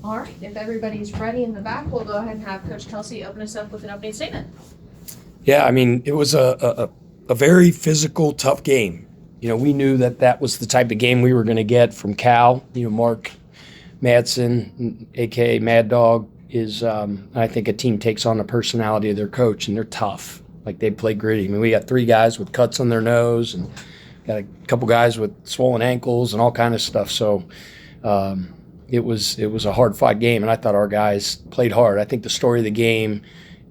All right, if everybody's ready in the back, we'll go ahead and have Coach Kelsey open us up with an update statement. Yeah, I mean, it was a very physical, tough game. We knew that was the type of game we were going to get from Cal. Mark Madsen, a.k.a. Mad Dog, is, I think, a team takes on the personality of their coach, and they're tough. Like, they play gritty. I mean, we got 3 guys with cuts on their nose and got a couple guys with swollen ankles and all kind of stuff. So it was a hard-fought game, and I thought our guys played hard. I think the story of the game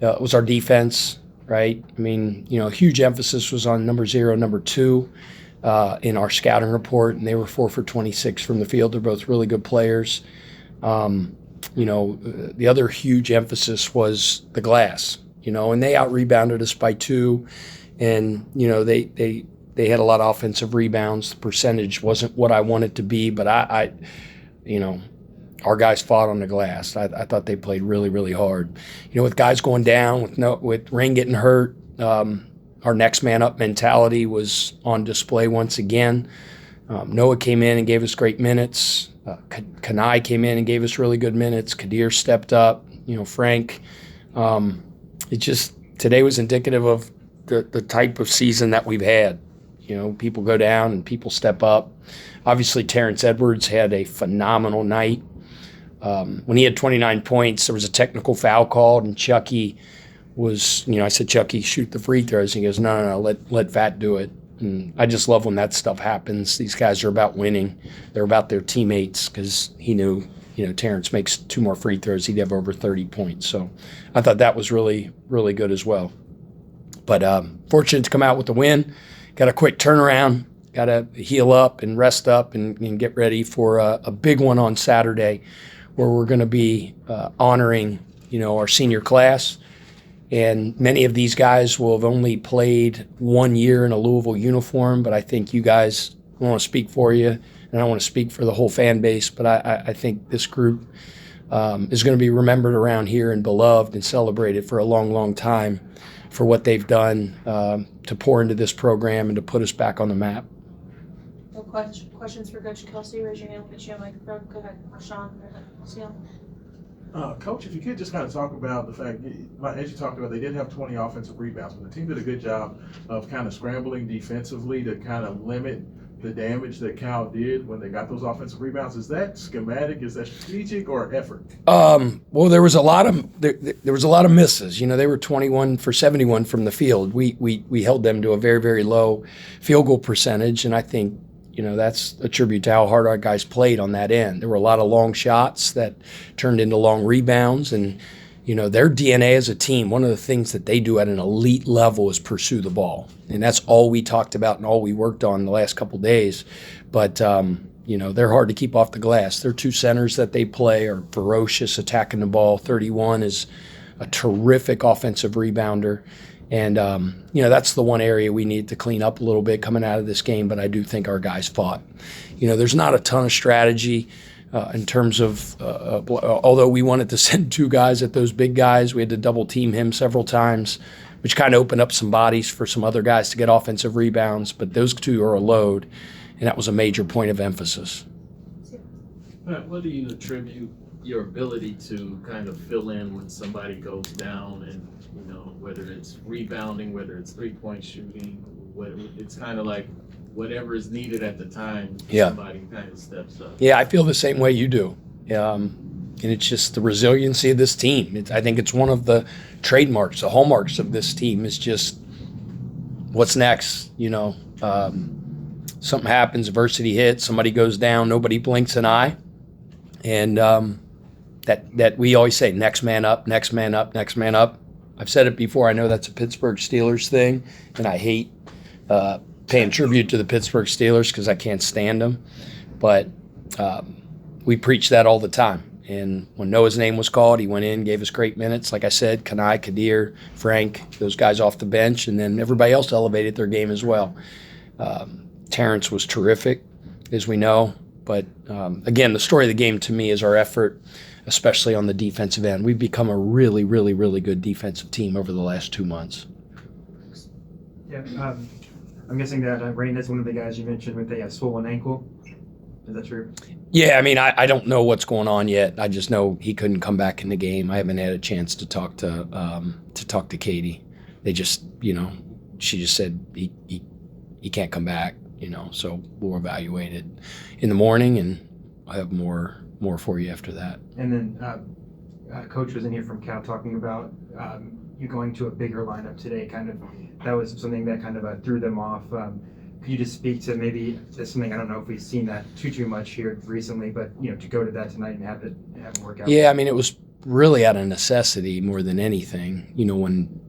was our defense, right? I mean, huge emphasis was on number 0, number 2 in our scouting report, and they were 4 for 26 from the field. They're both really good players. The other huge emphasis was the glass, and they out-rebounded us by 2, and, they had a lot of offensive rebounds. The percentage wasn't what I wanted to be, but our guys fought on the glass. I thought they played really, really hard. With guys going down, with Ring getting hurt, our next man up mentality was on display once again. Noah came in and gave us great minutes. Kanai came in and gave us really good minutes. Kadir stepped up. Frank. Today was indicative of the type of season that we've had. People go down and people step up. Obviously, Terrence Edwards had a phenomenal night. When he had 29 points, there was a technical foul called, and Chucky was, I said, Chucky, shoot the free throws. And he goes, no, let Fat do it. And I just love when that stuff happens. These guys are about winning. They're about their teammates, because he knew, Terrence makes 2 more free throws, he'd have over 30 points. So I thought that was really, really good as well. But fortunate to come out with the win. Got a quick turnaround. Got to heal up and rest up and get ready for a big one on Saturday, where we're going to be honoring, our senior class. And many of these guys will have only played 1 year in a Louisville uniform, but I think you guys, I want to speak for you, and I want to speak for the whole fan base, but I think this group is going to be remembered around here and beloved and celebrated for a long, long time for what they've done to pour into this program and to put us back on the map. No questions for Coach Kelsey? Raise your hand. We'll get you a microphone. Go ahead, Sean. Coach, if you could just kind of talk about the fact, as you talked about, they did have 20 offensive rebounds, but the team did a good job of kind of scrambling defensively to kind of limit the damage that Cal did when they got those offensive rebounds. Is that schematic? Is that strategic or effort? Well, there was a lot of misses. They were 21 for 71 from the field. We held them to a very, very low field goal percentage, and I think that's a tribute to how hard our guys played on that end. There were a lot of long shots that turned into long rebounds, and their DNA as a team, one of the things that they do at an elite level is pursue the ball. And that's all we talked about and all we worked on the last couple of days. But, they're hard to keep off the glass. Their 2 centers that they play are ferocious attacking the ball. 31 is a terrific offensive rebounder. And, that's the one area we need to clean up a little bit coming out of this game. But I do think our guys fought. There's not a ton of strategy. In terms of, although we wanted to send 2 guys at those big guys, we had to double team him several times, which kind of opened up some bodies for some other guys to get offensive rebounds. But those 2 are a load, and that was a major point of emphasis. What do you attribute your ability to kind of fill in when somebody goes down, and whether it's rebounding, whether it's 3-point shooting, it's kind of like whatever is needed at the time, somebody kind of steps up. Yeah, I feel the same way you do. And it's just the resiliency of this team. I think it's one of the trademarks, the hallmarks of this team is just what's next. Something happens, adversity hits, somebody goes down, nobody blinks an eye. And that we always say, next man up, next man up, next man up. I've said it before. I know that's a Pittsburgh Steelers thing, and I hate paying tribute to the Pittsburgh Steelers because I can't stand them. But we preach that all the time. And when Noah's name was called, he went in, gave us great minutes. Like I said, Kanai, Kadir, Frank, those guys off the bench, and then everybody else elevated their game as well. Terrence was terrific, as we know. But, again, the story of the game to me is our effort, especially on the defensive end. We've become a really, really, really good defensive team over the last 2 months. Yeah, I'm guessing that Rain is one of the guys you mentioned with a swollen ankle. Is that true? Yeah, I mean, I don't know what's going on yet. I just know he couldn't come back in the game. I haven't had a chance to talk to Katie. They just, she just said he can't come back. So we'll evaluate it in the morning, and I'll have more for you after that. And then Coach was in here from Cal talking about you going to a bigger lineup today. That was something that kind of threw them off. Could you just speak to maybe that's something, I don't know if we've seen that too much here recently, but to go to that tonight and have it work out? Yeah, I mean, it was really out of necessity more than anything.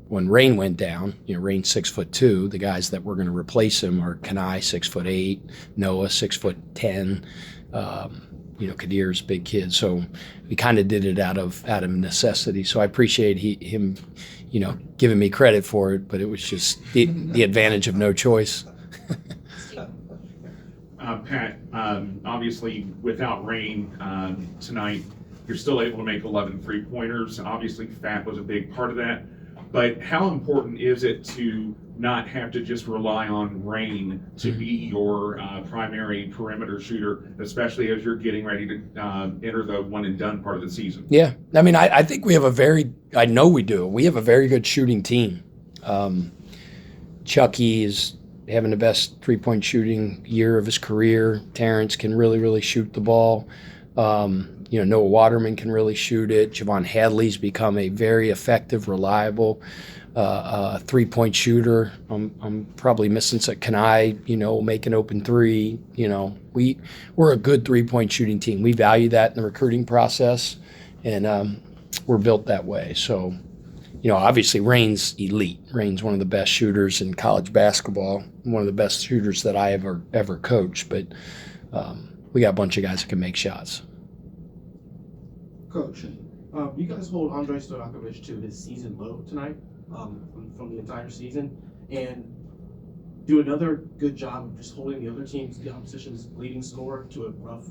When Rain went down, Rain's 6'2". The guys that were going to replace him are Kenai 6'8", Noah 6'10". Kadir's a big kid, so we kind of did it out of necessity. So I appreciate him, giving me credit for it, but it was just the advantage of no choice. Pat, obviously without Rain tonight, you're still able to make 11 3-pointers. Obviously, Fat was a big part of that. But how important is it to not have to just rely on Rain to be your primary perimeter shooter, especially as you're getting ready to enter the one-and-done part of the season? Yeah. I mean, I think we have I know we do. We have a very good shooting team. Chucky is having the best three-point shooting year of his career. Terrence can really, really shoot the ball. Noah Waterman can really shoot it. Javon Hadley's become a very effective, reliable three-point shooter. I'm probably missing some Kenai, make an open three. We're a good three-point shooting team. We value that in the recruiting process, and we're built that way. So, obviously Rain's elite. Rain's one of the best shooters in college basketball, one of the best shooters that I ever coached. But we got a bunch of guys that can make shots. Coach, you guys hold Andre Stojakovic to his season low tonight from the entire season, and do another good job of just holding the opposition's leading scorer to a rough,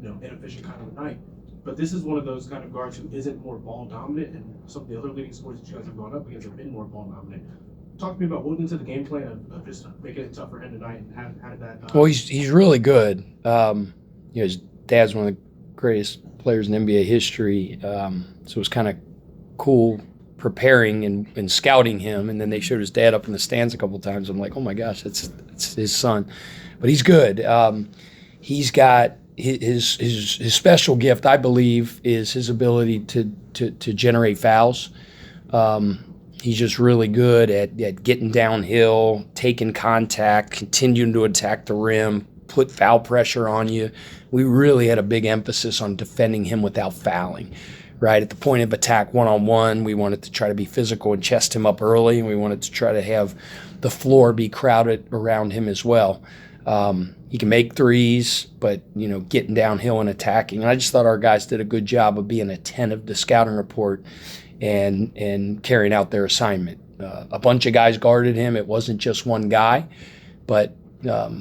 inefficient kind of a night. But this is one of those kind of guards who isn't more ball dominant, and some of the other leading scorers that you guys have gone up against have been more ball dominant. Talk to me about what went into the game plan of just making it tough for him tonight, and how did that? Well, he's really good. His dad's one of the greatest players in NBA history, so it was kind of cool preparing and scouting him. And then they showed his dad up in the stands a couple of times. I'm like, oh my gosh, it's his son. But he's good. He's got his special gift, I believe, is his ability to generate fouls. He's just really good at getting downhill, taking contact, continuing to attack the rim, put foul pressure on you. We really had a big emphasis on defending him without fouling, right? At the point of attack one-on-one, we wanted to try to be physical and chest him up early, and we wanted to try to have the floor be crowded around him as well. He can make threes, but, getting downhill and attacking. And I just thought our guys did a good job of being attentive to scouting report and carrying out their assignment. A bunch of guys guarded him. It wasn't just one guy, but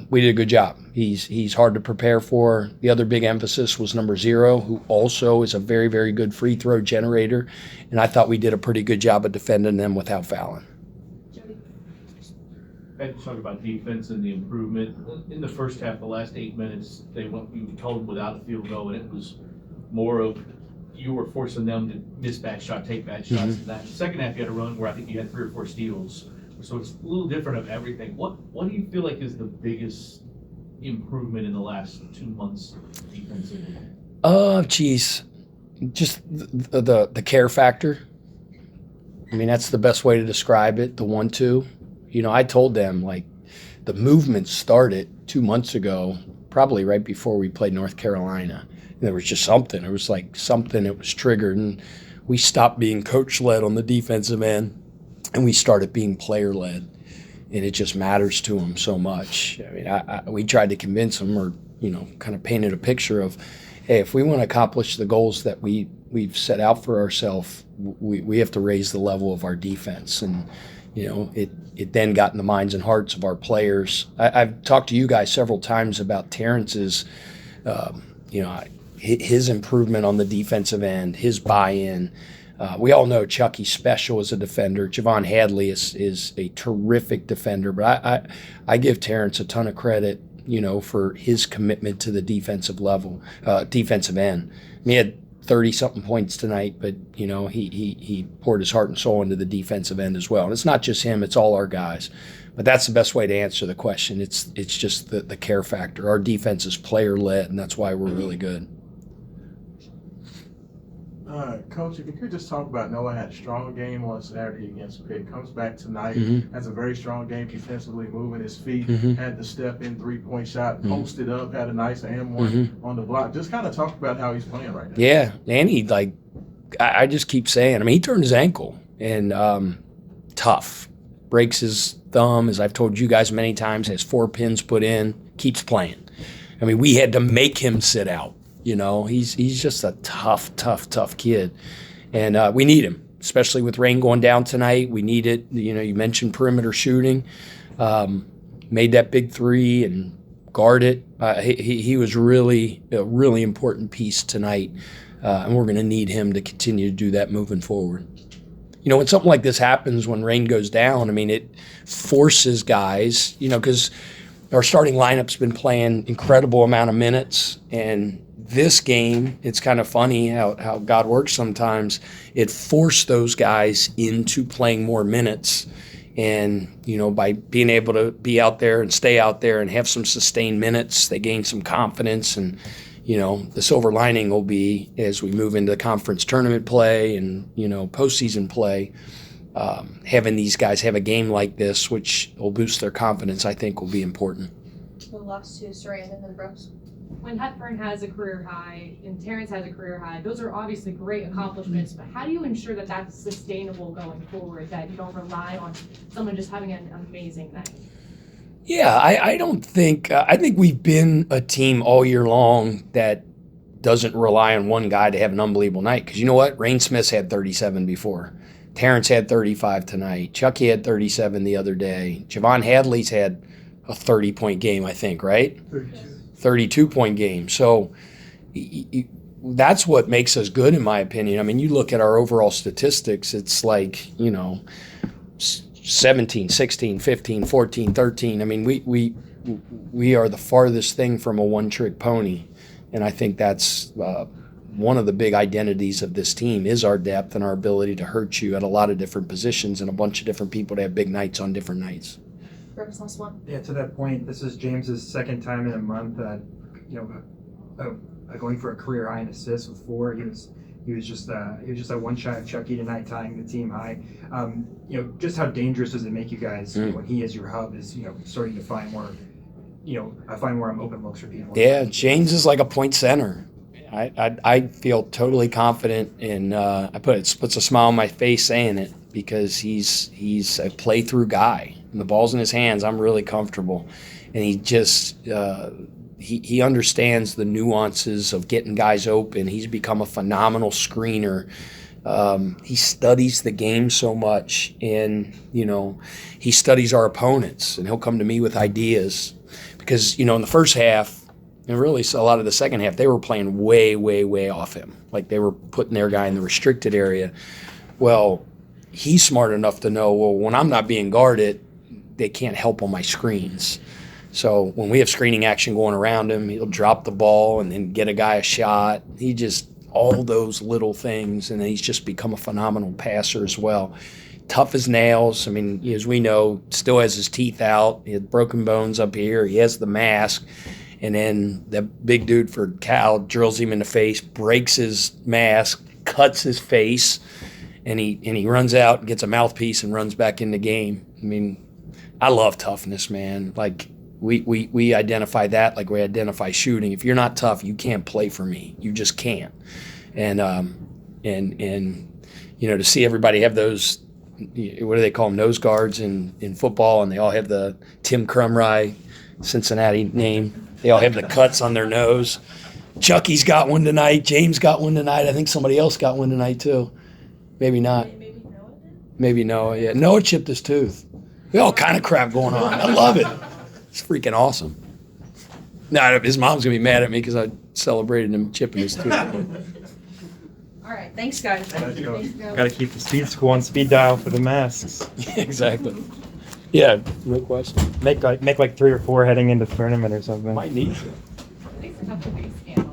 we did a good job. He's hard to prepare for. The other big emphasis was number 0, who also is a very, very good free throw generator. And I thought we did a pretty good job of defending them without fouling. I had to talk about defense and the improvement. In the first half, the last 8 minutes, you told them without a field goal, and it was more of you were forcing them to miss bad shot, take bad shots. Mm-hmm. And that second half, you had a run where I think you had 3 or 4 steals. So it's a little different of everything. What do you feel like is the biggest improvement in the last 2 months defensively? Just the care factor. I mean, that's the best way to describe it. The 1-2. I told them, the movement started 2 months ago, probably right before we played North Carolina. And there was just something. It was something that was triggered, and we stopped being coach-led on the defensive end, and we started being player-led. And it just matters to them so much. I mean, we tried to convince them, or kind of painted a picture of, hey, if we want to accomplish the goals that we've set out for ourselves, we have to raise the level of our defense. And it then got in the minds and hearts of our players. I've talked to you guys several times about Terrence's, his improvement on the defensive end, his buy-in. We all know Chucky's special as a defender. Javon Hadley is a terrific defender, but I give Terrence a ton of credit for his commitment to the defensive end. He had 30-something points tonight, but, he poured his heart and soul into the defensive end as well. And it's not just him, it's all our guys. But that's the best way to answer the question. It's just the care factor. Our defense is player-led, and that's why we're really good. Coach, if you could just talk about Noah had a strong game on Saturday against Pitt. Comes back tonight, has a very strong game defensively, moving his feet, had the step-in three-point shot, posted up, had a nice and one on the block. Just kind of talk about how he's playing right now. Yeah, and he, I just keep saying, he turned his ankle, and tough. Breaks his thumb, as I've told you guys many times, has 4 pins put in, keeps playing. We had to make him sit out. He's just a tough kid. And we need him, especially with rain going down tonight. We need it. You mentioned perimeter shooting. Made that big three and guard it. He was really a really important piece tonight. And we're going to need him to continue to do that moving forward. When something like this happens, when rain goes down, it forces guys, because our starting lineup's been playing incredible amount of minutes. And this game, it's kind of funny how God works sometimes. It forced those guys into playing more minutes. And, by being able to be out there and stay out there and have some sustained minutes, they gain some confidence. And, the silver lining will be as we move into conference tournament play and, postseason play, having these guys have a game like this, which will boost their confidence, I think will be important. The last two, Saran and then Brooks. When Hepburn has a career high and Terrence has a career high, those are obviously great accomplishments, but how do you ensure that that's sustainable going forward, that you don't rely on someone just having an amazing night? Yeah, I don't think I think we've been a team all year long that doesn't rely on one guy to have an unbelievable night. Because you know what? Rain Smith's had 37 before. Terrence had 35 tonight. Chucky had 37 the other day. Javon Hadley's had a 30-point game, I think, right? 32-point game. So that's what makes us good, in my opinion. You look at our overall statistics, it's 17, 16, 15, 14, 13. We are the farthest thing from a one-trick pony. And I think that's one of the big identities of this team is our depth and our ability to hurt you at a lot of different positions and a bunch of different people to have big nights on different nights. Brooks, last one. Yeah, to that point, this is James's second time in a month going for a career high in assists with 4. He was just a one shy of Chucky tonight, tying the team high. Just how dangerous does it make you guys when he, as your hub, is starting to find more open looks for people? Yeah, James is like a point center. I feel totally confident, and it puts a smile on my face saying it, because he's a play-through guy. And the ball's in his hands, I'm really comfortable. And he just he understands the nuances of getting guys open. He's become a phenomenal screener. He studies the game so much, and he studies our opponents, and he'll come to me with ideas. Because in the first half, and really a lot of the second half, they were playing way, way, way off him. Like they were putting their guy in the restricted area. Well, he's smart enough to know, when I'm not being guarded, they can't help on my screens. So when we have screening action going around him, he'll drop the ball and then get a guy a shot. All those little things, and then he's just become a phenomenal passer as well. Tough as nails. As we know, still has his teeth out. He had broken bones up here. He has the mask. And then the big dude for Cal drills him in the face, breaks his mask, cuts his face, and he runs out and gets a mouthpiece and runs back in the game. I love toughness, man. Like we identify that like we identify shooting. If you're not tough, you can't play for me. You just can't. And to see everybody have those, what do they call them, nose guards in football, and they all have the Tim Crumry Cincinnati name. They all have the cuts on their nose. Chucky's got one tonight. James got one tonight. I think somebody else got one tonight too. Maybe not. Maybe Noah did? Maybe Noah, yeah. Noah chipped his tooth. We all kind of crap going on. I love it. It's freaking awesome. No, his mom's going to be mad at me because I celebrated him chipping his tooth. All right, thanks, guys. Thank you. Got to keep the speed school on speed dial for the masks. Exactly. Yeah, no question. Make like 3 or 4 heading into the tournament or something. Might need to. At least a couple of weeks, yeah.